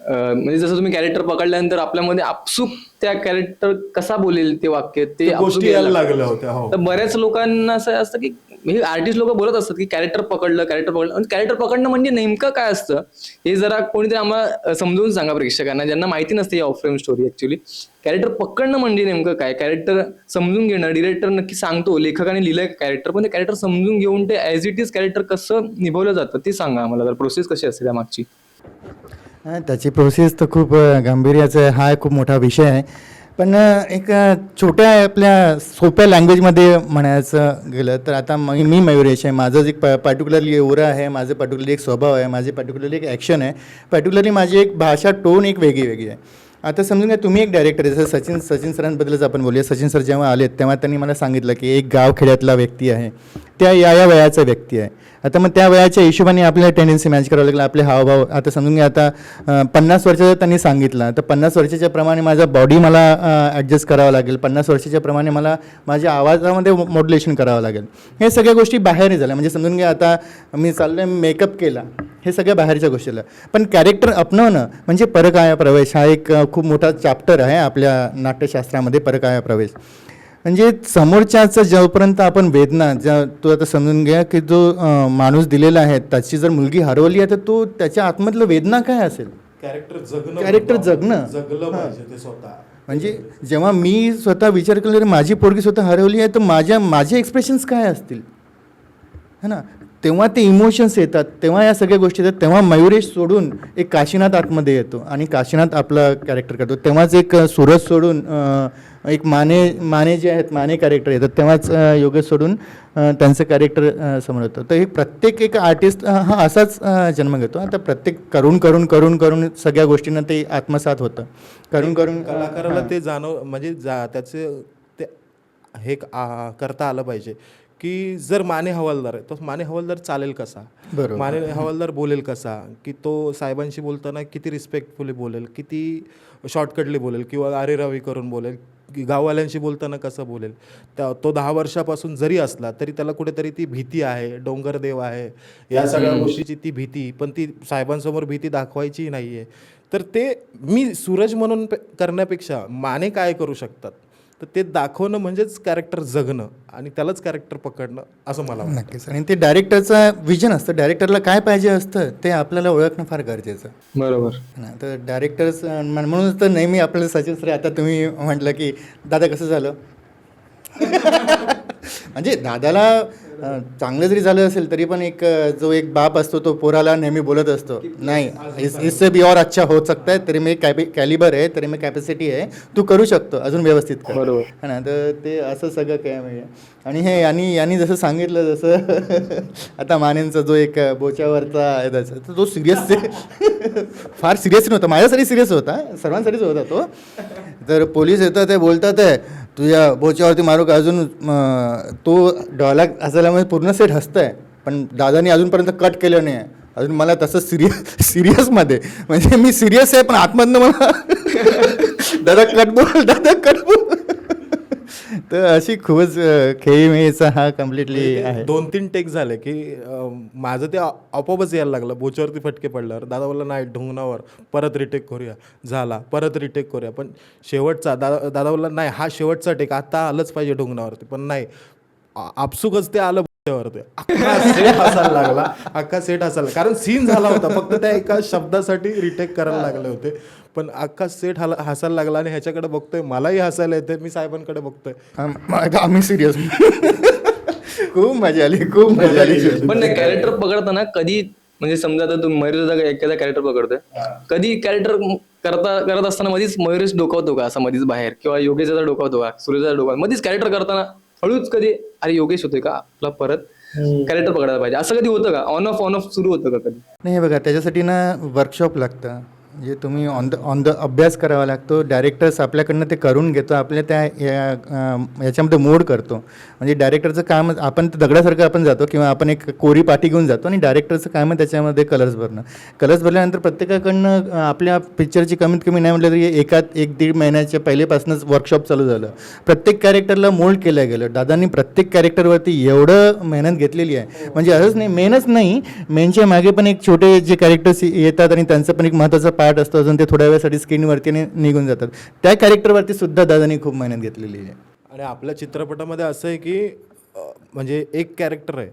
म्हणजे जसं तुम्ही कॅरेक्टर पकडल्यानंतर आपल्यामध्ये आपसूक त्या कॅरेक्टर कसा बोलेल ते वाक्य ते त्या आपसूक गोष्टी यायला यायला लागतं. लागल्या होत्या. हो. तर बऱ्याच लोकांना असं असतं की म्हणजे आर्टिस्ट लोक बोलत असतात की कॅरेक्टर पकडलं आणि कॅरेक्टर पकडणं म्हणजे नेमकं काय असतं हे जरा कोणीतरी आम्हाला समजून सांगा प्रेक्षकांना, ज्यांना माहिती नसते या of frame story. Actually character पकडणं म्हणजे नेमकं काय, कॅरेक्टर समजून घेणं. डिरेक्टर नक्की सांगतो, लेखकाने लिहिलंय कॅरेक्टर, पण ते कॅरेक्टर समजून घेऊन ते ॲज इट इज कॅरेक्टर कसं निभवलं जातं ते सांगा आम्हाला. तर प्रोसेस कशी असते त्या मागची? त्याची प्रोसेस तर खूप गांभीर्याचा आहे. हा खूप मोठा विषय आहे. पण एक छोट्या आपल्या सोप्या लँग्वेजमध्ये म्हणायचं गेलं तर आता मी मयुरेश आहे. माझं एक पर्टिक्युलरली ओरा आहे, माझं पर्टिक्युलरली एक स्वभाव आहे, माझे पर्टिक्युलरली एक ॲक्शन आहे, पर्टिक्युलरली माझी एक भाषा टोन एक वेगळी आहे. आता समजून घ्या तुम्ही एक डायरेक्टर आहे. जसं सचिन सरांबद्दलच आपण बोलूया. सचिन सर जेव्हा आलेत तेव्हा त्यांनी मला सांगितलं की एक गावखेड्यातला व्यक्ती आहे, त्या या वयाचा व्यक्ती आहे. आता मग त्या वयाच्या हिशोबाने आपल्याला टेंडन्सी मॅच करावं लागलं, आपले हावभाव. आता समजून घ्या आता 50 वर्षाचा त्यांनी सांगितलं, तर 50 वर्षाच्या प्रमाणे माझा बॉडी मला ॲडजस्ट करावं लागेल, 50 वर्षाच्या प्रमाणे मला माझ्या आवाजामध्ये मॉड्युलेशन करावं लागेल. हे सगळ्या गोष्टी बाहेर झाल्या. म्हणजे समजून घ्या आता मी चाललोय मेकअप केला, हे सगळ्या बाहेरच्या गोष्टीला. पण कॅरेक्टर अपनवणं म्हणजे परकाया प्रवेश हा एक खूप मोठा चॅप्टर आहे आपल्या नाट्यशास्त्रामध्ये. परकाया प्रवेश म्हणजे समोरच्याचं जोपर्यंत आपण वेदना तो आता समजून घ्या की जो माणूस दिलेला आहे त्याची जर मुलगी हरवली आहे तर तो त्याच्या आतमधलं वेदना काय असेल. कॅरेक्टर जगणं जगलं पाहिजे ते स्वतः. म्हणजे जेव्हा मी स्वतः विचार केला की माझी पोरगी स्वतः हरवली आहे तर माझे एक्सप्रेशन्स काय असतील, है ना. तेव्हा ते इमोशन्स येतात, तेव्हा या सगळ्या गोष्टी येतात. तेव्हा मयुरेश सोडून एक काशीनाथ आतमध्ये येतो आणि काशीनाथ आपला कॅरेक्टर करतो. तेव्हाच एक सूरज सोडून एक माने जे आहेत माने कॅरेक्टर येतात. तेव्हाच योगेश सोडून त्यांचं कॅरेक्टर समोर येतं. तर हे प्रत्येक एक आर्टिस्ट हा असाच जन्म घेतो. आता प्रत्येक करून सगळ्या गोष्टींना ते आत्मसात होतं. करून कलाकाराला ते म्हणजे त्याचे ते हे करता आलं पाहिजे की जर माने हवालदार आहे तर माने हवालदार चालेल कसा, बरोबर. माने हवालदार बोलेल कसा, की तो साहेबांशी बोलताना किती रिस्पेक्टफुली बोलेल, किती शॉर्टकटली बोलेल किंवा आरे रावी करून बोलेल, गाववाल्यांशी बोलताना कसं बोलेल. तो 10 वर्षापासून जरी असला तरी त्याला कुठेतरी ती भीती आहे, डोंगरदेव आहे, या सगळ्या गोष्टीची ती भीती, पण ती साहेबांसमोर भीती दाखवायची नाही आहे. तर ते मी सूरज म्हणून करण्यापेक्षा माने काय करू शकतात तर ते दाखवणं म्हणजेच कॅरेक्टर जगणं आणि त्यालाच कॅरेक्टर पकडणं असं मला वाटतं. नक्कीच. आणि ते डायरेक्टरचं विजन असतं, डायरेक्टरला काय पाहिजे असतं ते आपल्याला ओळखणं फार गरजेचं. बरोबर. तर डायरेक्टर्स म्हणूनच तर नेहमी आपल्याला सचिन सर, आता तुम्ही म्हटलं की दादा कसं झालं म्हणजे दादाला चांगलं जरी झालं असेल तरी पण एक जो एक बाप असतो तो पोराला नेहमी बोलत असतो नाही इससे भी और अच्छा हो सकता है, तरी मी कॅलिबर आहे, तरी मी कॅपॅसिटी आहे, तू करू शकतो अजून व्यवस्थित कर. बरोबर. है ना. तर ते असं सगळं काय म्हणजे. आणि हे यांनी जसं सांगितलं जसं आता मानेंचा जो एक बोच्यावरचा आहे त्याचा, तर तो सिरियस फार सिरियस नव्हता, माझ्यासाठी सिरियस होता, सर्वांसाठीच होता तो. तर पोलीस येतात ते बोलतात आहे तुझ्या बोच्यावरती मारू का, अजून तो डायलॉग असल्यामुळे पूर्ण सेट हसतं आहे. पण दादानी अजूनपर्यंत कट केलं नाही आहे अजून. मला तसं सिरियसमध्ये म्हणजे मी सिरियस आहे पण आतमधनं मला दादा कट बोल. तर तर अशी खूपच खेळीमेळीचा हा कम्प्लिटली आहे. 2-3 टेक झाले की माझं ते आपोआपच यायला लागलं. बोच्यावरती फटके पडल्यावर दादा बोलला नाही ढुंगणावर परत रिटेक करूया. झाला परत रिटेक करूया. पण शेवटचा दादा बोलला नाही हा शेवटचा टेक आता आलंच पाहिजे ढुंगणावरती. पण नाही आपसुकच ते आलं बोच्यावरती. अख्खा सेट हसायला लागला. अख्खा सेट हसायला कारण सीन झाला होता फक्त त्या एका शब्दासाठी रिटेक करायला लागले होते. पण अख्खा सेट हसायला लागला आणि ह्याच्याकडे बघतोय मलाही हसायला येते. मी साहेबांकडे बघतोय आम्ही सिरियस खूप मजा आली, खूप मजा आली. पण कॅरेक्टर पकडताना कधी म्हणजे समजा आता तुम्ही मयुरेशचा एखादा कॅरेक्टर पकडतोय, कधी कॅरेक्टर करत असताना मधीच मयुरेश डोकावतो का असं मधीच बाहेर, किंवा योगेशचा डोकावतो का, सूर्यचा डोकावतो मधीच कॅरेक्टर करताना हळूच कधी अरे योगेश होतोय का आपला परत कॅरेक्टर पकडायला पाहिजे असं कधी होतं का? ऑन ऑफ सुरू होतं का कधी? नाही बघा, त्याच्यासाठी ना वर्कशॉप लागतं. म्हणजे तुम्ही ऑन द अभ्यास करावा लागतो. डायरेक्टर्स आपल्याकडनं ते करून घेतो, आपल्या त्या याच्यामध्ये मोड करतो. म्हणजे डायरेक्टरचं काम आपण दगडासारखं आपण जातो किंवा आपण एक कोरी पाटी घेऊन जातो आणि डायरेक्टरचं काम आहे त्याच्यामध्ये कलर्स भरणं. कलर्स भरल्यानंतर प्रत्येकाकडनं आपल्या पिक्चरची कमीत कमी नाही म्हटलं तरी 1-1.5 महिन्याच्या पहिलेपासूनच वर्कशॉप चालू झालं. प्रत्येक कॅरेक्टरला मोल्ड केलं गेलं. दादांनी प्रत्येक कॅरेक्टरवरती एवढं मेहनत घेतलेली आहे. म्हणजे असंच नाही, मेनच नाही, मेनच्या मागे पण एक छोटे जे कॅरेक्टर्स येतात आणि त्यांचं पण एक महत्त्वाचा पार्ट असतो, अजून ते थोड्या वेळासाठी स्क्रीनवरती निघून जातात. त्या कॅरेक्टरवरती सुद्धा दादांनी खूप मेहनत घेतलेली आहे. आणि आपल्या चित्रपटामध्ये असं आहे की म्हणजे एक कॅरेक्टर आहे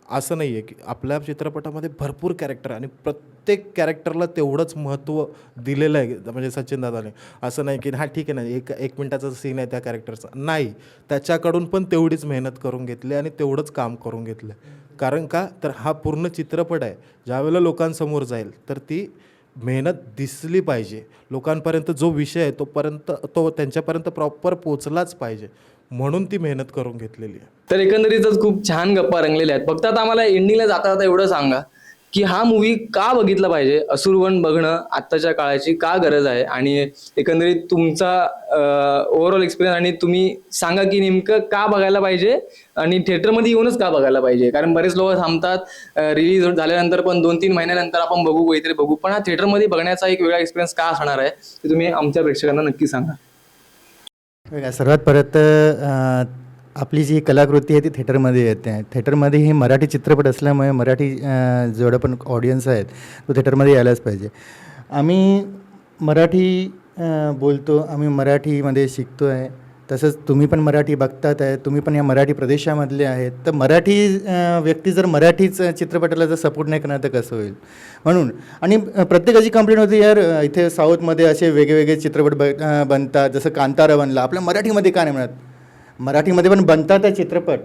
असं नाही आहे की आपल्या चित्रपटामध्ये भरपूर कॅरेक्टर आहे आणि प्रत्येक कॅरेक्टरला तेवढंच महत्त्व दिलेलं आहे. म्हणजे सचिन दादाने असं नाही की हा ठीक आहे ना एक मिनटाचा सीन आहे त्या कॅरेक्टरचा, नाही, त्याच्याकडून पण तेवढीच मेहनत करून घेतली आणि तेवढंच काम करून घेतलं. कारण का तर हा पूर्ण चित्रपट आहे, ज्यावेळेला लोकांसमोर जाईल तर ती मेहनत दिसली पाहिजे. लोकांपर्यंत जो विषय आहे तो त्यांच्यापर्यंत प्रॉपर पोचलाच पाहिजे, म्हणून ती मेहनत करून घेतलेली आहे. तर एकंदरीतच खूप छान गप्पा रंगलेल्या आहेत. फक्त आता आम्हाला एंडिंगला जाता जाता एवढं सांगा की हा मूवी का बघितला पाहिजे, असुरवन बघणं आत्ताच्या काळाची का गरज आहे, आणि एकंदरीत तुमचा ओव्हरऑल एक्सपिरियन्स, आणि तुम्ही सांगा की नेमकं का बघायला पाहिजे आणि थिएटरमध्ये येऊनच का बघायला पाहिजे. कारण बरेच लोक थांबतात रिलीज झाल्यानंतर पण 2-3 महिन्यानंतर आपण बघू काहीतरी बघू, पण हा थिएटरमध्ये बघण्याचा एक वेगळा एक्सपिरियन्स का असणार आहे ते तुम्ही आमच्या प्रेक्षकांना नक्की सांगा. बघा, सर्वात परत आपली जी कलाकृती आहे ती थिएटरमध्ये येते. थिएटरमध्ये हे मराठी चित्रपट असल्यामुळे मराठी जेवढं पण ऑडियन्स आहेत तो थिएटरमध्ये यायलाच पाहिजे. आम्ही मराठी बोलतो, आम्ही मराठीमध्ये शिकतो आहे, तसंच तुम्ही पण मराठी बघतात आहे, तुम्ही पण या मराठी प्रदेशामधले आहेत. तर मराठी व्यक्ती जर मराठीच चित्रपटाला जर सपोर्ट नाही करणार तर कसं होईल. म्हणून आणि प्रत्येकाची कंप्लेंट होती, यार इथे साऊथमध्ये असे वेगवेगळे चित्रपट बनतात, जसं कांतारा बनला, आपल्या मराठीमध्ये का नाही म्हणत. मराठीमध्ये पण बनतात आहे चित्रपट.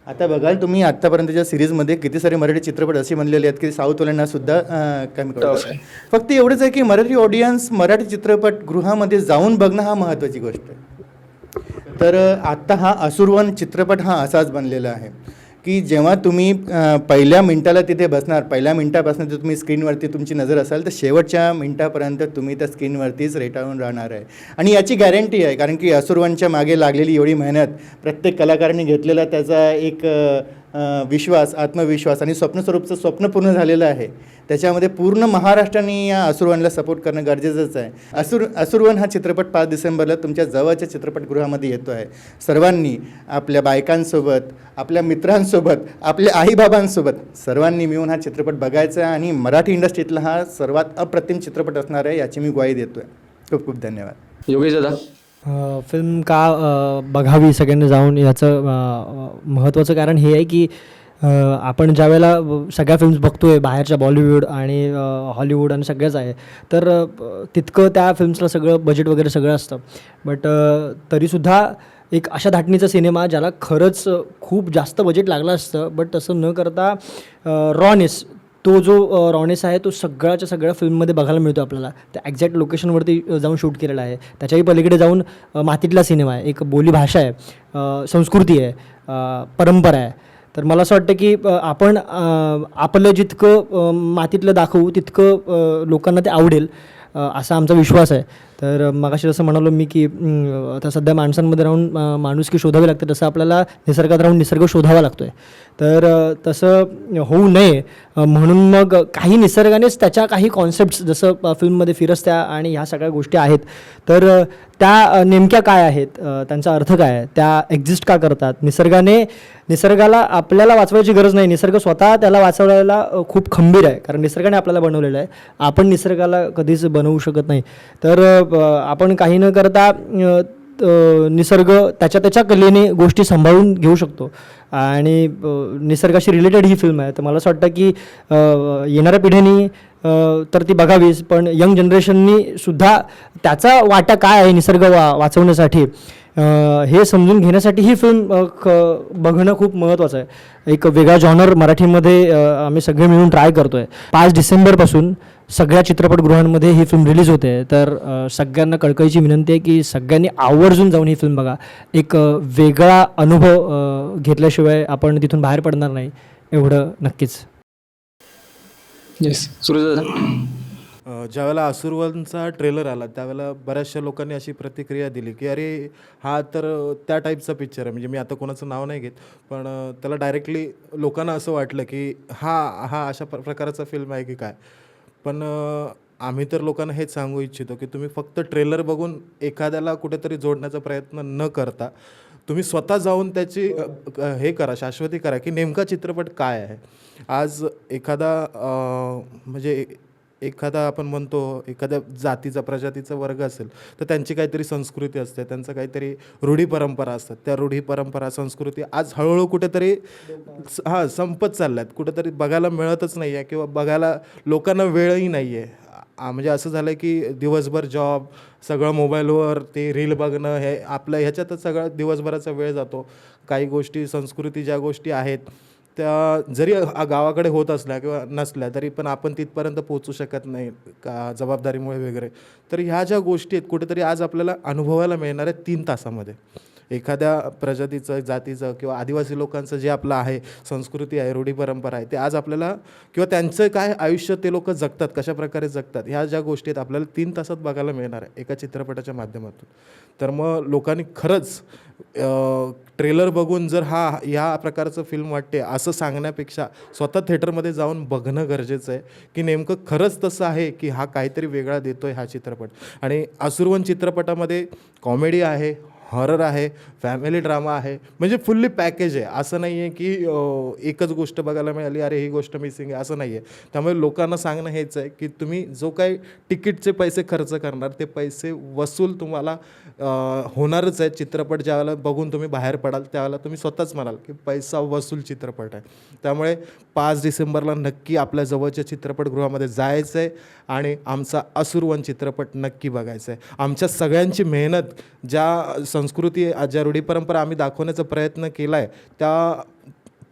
आता बघाल तुम्ही आत्तापर्यंतच्या सिरीजमध्ये किती सारे मराठी चित्रपट असे बनलेले आहेत की साऊथवाल्यांना सुद्धा कमी करतात. फक्त एवढंच आहे की मराठी ऑडियन्स मराठी चित्रपटगृहामध्ये जाऊन बघणं हा महत्त्वाची गोष्ट आहे. तर आत्ता हा असुरवन चित्रपट हा असाच बनलेला आहे की जेव्हा तुम्ही पहिल्या मिनटाला तिथे बसणार, पहिल्या मिनटापासून जर तुम्ही स्क्रीनवरती तुमची नजर असाल तर शेवटच्या मिनटापर्यंत तुम्ही त्या स्क्रीनवरतीच रेटाळून राहणार आहे. आणि याची गॅरंटी आहे, कारण की असुरवनच्या मागे लागलेली एवढी मेहनत, प्रत्येक कलाकारांनी घेतलेला त्याचा एक विश्वास, आत्मविश्वास आणि स्वप्नस्वरूपचं स्वप्न पूर्ण झालेलं आहे. त्याच्यामध्ये पूर्ण महाराष्ट्राने या असुरवनला सपोर्ट करणं गरजेचंच आहे. असुरवन हा चित्रपट 5 डिसेंबरला तुमच्या जवळच्या चित्रपटगृहामध्ये येतो आहे. सर्वांनी आपल्या बायकांसोबत, आपल्या मित्रांसोबत, आपल्या आईबाबांसोबत सर्वांनी मिळून हा चित्रपट बघायचा आहे आणि मराठी इंडस्ट्रीतला हा सर्वात अप्रतिम चित्रपट असणार आहे याची मी ग्वाही देतो आहे. खूप खूप धन्यवाद. योगेश दादा, फिल्म का बघावी सगळ्यांनी जाऊन, याचं महत्त्वाचं कारण हे आहे की आपण ज्यावेळेला सगळ्या फिल्म्स बघतो आहे बाहेरच्या, बॉलिवूड आणि हॉलिवूड आणि सगळ्याच आहे, तर तितकं त्या फिल्म्सला सगळं बजेट वगैरे सगळं असतं. बट तरीसुद्धा एक अशा धाटणीचा सिनेमा ज्याला खरंच खूप जास्त बजेट लागलं असतं, बट तसं न करता रॉनेस, तो जो रॉनेस आहे तो सगळ्याच्या सगळ्या फिल्ममध्ये बघायला मिळतो आपल्याला. त्या एक्झॅक्ट लोकेशनवरती जाऊन शूट केलेला आहे. त्याच्याही पलीकडे जाऊन मातीतला सिनेमा आहे, एक बोलीभाषा आहे, संस्कृती आहे, परंपरा आहे. तर मला असं वाटतं की आपण आपलं जितकं मातीतलं दाखवू तितकं लोकांना ते आवडेल असा आमचा विश्वास आहे. तर मगाशी जसं म्हणालो मी की आता सध्या माणसांमध्ये राहून माणुसकी शोधावी लागते, तसं आपल्याला निसर्गात राहून निसर्ग शोधावा लागतो आहे. तर तसं होऊ नये म्हणून मग काही निसर्गानेच त्याच्या काही कॉन्सेप्ट्स जसं फिल्ममध्ये फिरस्त्या आणि ह्या सगळ्या गोष्टी आहेत, तर त्या नेमक्या काय आहेत, त्यांचा अर्थ काय आहे, त्या एक्झिस्ट का करतात. निसर्गाला आपल्याला वाचवायची गरज नाही, निसर्ग स्वतः त्याला वाचवायला खूप खंबीर आहे, कारण निसर्गाने आपल्याला बनवलेलं आहे. आपण निसर्गाला कधीच बनवू शकत नाही. तर आपण काही न करता निसर्ग त्याच्या कलेने गोष्टी सांभाळून घेऊ शकतो. आणि निसर्गाशी रिलेटेड ही फिल्म आहे. तर मला असं वाटतं की येणाऱ्या पिढ्यांनी तर ती बघावीच, पण यंग जनरेशननी सुद्धा त्याचा वाटा काय आहे निसर्ग वाचवण्यासाठी हे समजून घेण्यासाठी ही फिल्म बघणं खूप महत्त्वाचं आहे. एक वेगळा जॉनर मराठीमध्ये आम्ही सगळे मिळून ट्राय करतो आहे. 5 डिसेंबरपासून सगळ्या चित्रपटगृहांमध्ये ही फिल्म रिलीज होते. तर सगळ्यांना कळकळीची विनंती आहे की सगळ्यांनी आवर्जून जाऊन ही फिल्म बघा. एक वेगळा अनुभव घेतल्याशिवाय आपण तिथून बाहेर पडणार नाही, एवढं नक्कीच. येस, सूरज दादा. ज्यावेळेला असुरवनचा ट्रेलर आला त्यावेळेला बऱ्याचशा लोकांनी अशी प्रतिक्रिया दिली की अरे हा तर त्या टाईपचा पिक्चर आहे. म्हणजे मी आता कोणाचं नाव नाही घेत, पण त्याला डायरेक्टली लोकांना असं वाटलं की हा अशा प्रकारचा फिल्म आहे की काय. पण आम्ही तर लोकांना हेच सांगू इच्छितो की तुम्ही फक्त ट्रेलर बघून एखाद्याला कुठेतरी जोडण्याचा प्रयत्न न करता तुम्ही स्वतः जाऊन त्याची हे करा, शाश्वती करा की नेमका चित्रपट काय आहे. आज एखादा आपण म्हणतो एखाद्या जातीचा प्रजातीचा वर्ग असेल तर त्यांची काहीतरी संस्कृती असते, त्यांचं काहीतरी रूढी परंपरा असतात. त्या रूढी परंपरा संस्कृती आज हळूहळू कुठेतरी संपत चालल्यात, कुठेतरी बघायला मिळतच नाही आहे किंवा बघायला लोकांना वेळही नाही आहे. म्हणजे असं झालं की दिवसभर जॉब, सगळं मोबाईलवर ते रील बघणं, हे आपलं ह्याच्यातच सगळं दिवसभराचा वेळ जातो. काही गोष्टी संस्कृती ज्या गोष्टी आहेत त्या जरी गावाकडे होत असल्या किंवा नसल्या तरी पण आपण तिथपर्यंत पोचू शकत नाही का जबाबदारीमुळे वगैरे. तर ह्या ज्या गोष्टी आहेत कुठेतरी आज आपल्याला अनुभवायला मिळणार आहे 3 तासामध्ये. एखाद्या प्रजातीचं, जातीचं किंवा आदिवासी लोकांचं जे आपलं आहे संस्कृती आहे, रूढी परंपरा आहे, ते आज आपल्याला किंवा त्यांचं काय आयुष्य ते लोक जगतात, कशा प्रकारे जगतात, ह्या ज्या गोष्टी आहेत आपल्याला 3 तासात बघायला मिळणार आहे एका चित्रपटाच्या माध्यमातून. तर मग लोकांनी खरंच ट्रेलर बघून जर ह्या प्रकारचं फिल्म वाटते असं सांगण्यापेक्षा स्वतः थिएटरमध्ये जाऊन बघणं गरजेचं आहे की नेमकं खरंच तसं आहे की हा काहीतरी वेगळा देतोय हा चित्रपट. आणि असुरवन चित्रपटामध्ये कॉमेडी आहे, हॉरर आहे, फॅमिली ड्रामा आहे, म्हणजे फुल्ली पॅकेज आहे. असं नाही आहे की एकच गोष्ट बघायला मिळाली, अरे ही गोष्ट मिसिंग आहे, असं नाही आहे. त्यामुळे लोकांना सांगणं हेच आहे की तुम्ही जो काही तिकीटचे पैसे खर्च करणार ते पैसे वसूल तुम्हाला होणारच आहे. चित्रपट ज्यावेळेला बघून तुम्ही बाहेर पडाल त्यावेळेला तुम्ही स्वतःच म्हणाल की पैसा वसूल चित्रपट आहे. त्यामुळे 5 डिसेंबरला नक्की आपल्या जवळच्या चित्रपटगृहामध्ये जायचं आहे आणि आमचा असुरवन चित्रपट नक्की बघायचा आहे. आमच्या सगळ्यांची मेहनत, ज्या संस्कृती, ज्या रूढी परंपरा आम्ही दाखवण्याचा प्रयत्न केला आहे त्या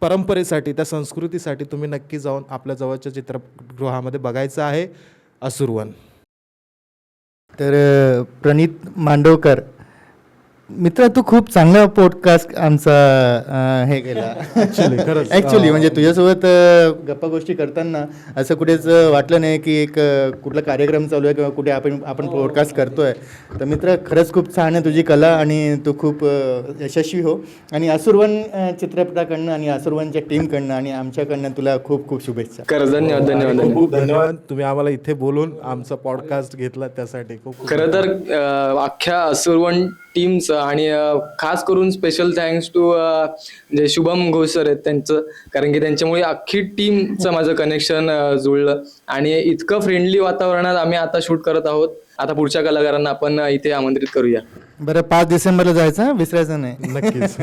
परंपरेसाठी, त्या संस्कृतीसाठी तुम्ही नक्की जाऊन आपल्या जवळच्या चित्रपटगृहामध्ये बघायचं आहे असुरवन. तर प्रणित मांडवकर मित्र, तू खूप चांगला पॉडकास्ट आमचा हे केला ॲक्च्युली. म्हणजे तुझ्यासोबत गप्पा गोष्टी करताना असं कुठेच वाटलं नाही की एक कुठला कार्यक्रम चालू आहे किंवा कुठे आपण पॉडकास्ट करतो आहे. तर मित्र, खरंच खूप छान आहे तुझी कला आणि तू खूप यशस्वी हो. आणि असुरवन चित्रपटाकडनं आणि असुरवनच्या टीमकडनं आणि आमच्याकडनं तुला खूप खूप शुभेच्छा. धन्यवाद. धन्यवाद. खूप धन्यवाद. तुम्ही आम्हाला इथे बोलून आमचा पॉडकास्ट घेतला त्यासाठी खूप. खरं तर अख्ख्या असुरवन टीमचं आणि खास करून स्पेशल थँक्स टू जे शुभम घोष सर आहेत त्यांचं, कारण की त्यांच्यामुळे अख्खी टीमचं माझं कनेक्शन जुळलं आणि इतकं फ्रेंडली वातावरणात आम्ही आता शूट करत आहोत. आता पुढच्या कलाकारांना आपण इथे आमंत्रित करूया. बरं, 5 डिसेंबरला जायचं, विसरायचं नाही. नक्कीच.